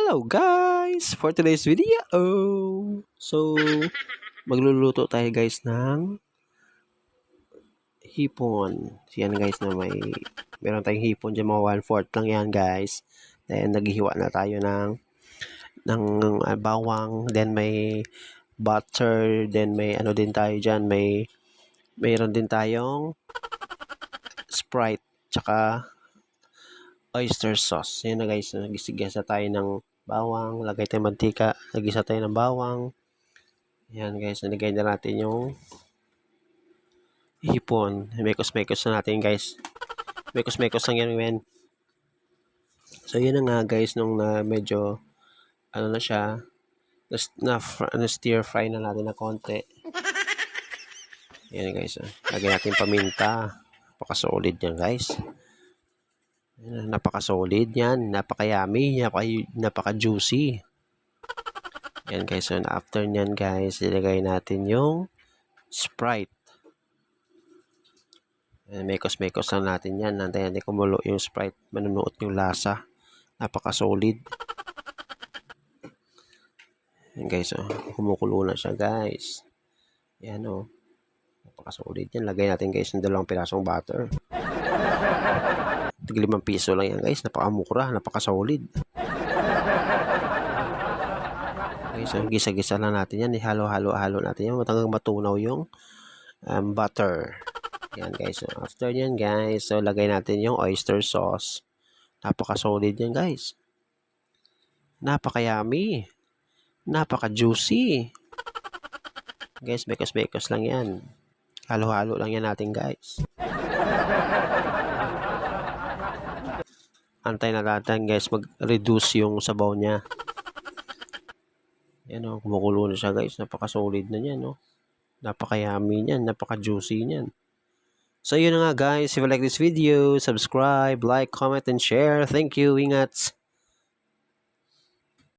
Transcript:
Hello guys! For today's video, so magluluto tayo guys ng hipon. Yan guys na meron tayong hipon dyan, mga 1/4 lang yan guys. Then naghihiwa na tayo ng bawang, then may butter, then may ano din tayo dyan, mayroon din tayong Sprite, tsaka oyster sauce. Yan na guys, nagsigisa tayo ng bawang, lagay tayo mantika, nagisa tayo ng bawang. Yan guys, nalagay na natin yung hipon. Mekos-mekos na natin guys. Mekos-mekos lang yan, men. So yun na nga guys, nung medyo ano na siya, stir fry na natin na konti. Yan guys, lagay natin paminta. Napaka-solid yan guys. Napaka-solid yan, napaka-yummy, napaka-juicy. Yan guys, so after nyan guys, ilagay natin yung Sprite. Mekos-mekos lang natin yan. Nantayin natin kumulo yung Sprite, manunuot yung lasa. Napaka-solid. Yan guys, so kumukulo na siya guys. Yan napaka-solid yan. Lagay natin guys ng 2 pirasong butter. Tig 5 piso lang yan guys, napakamura, napaka-solid. Okay, so gisa-gisa lang natin yan, ihalo-halo natin yan hanggang matunaw yung butter. Yan guys, so after yan guys, so lagay natin yung oyster sauce. Napaka-solid yan guys. Napaka-yummy. Napaka-juicy. Guys, bekos-bekos lang yan. Halo-halo lang yan natin guys. Antay na natin guys, mag-reduce yung sabaw niya. Yan kumukulo na siya guys. Napaka-solid na yan Napaka-yummy niyan, napaka-juicy niyan. So yun na nga guys, if you like this video, subscribe, like, comment, and share. Thank you, ingat!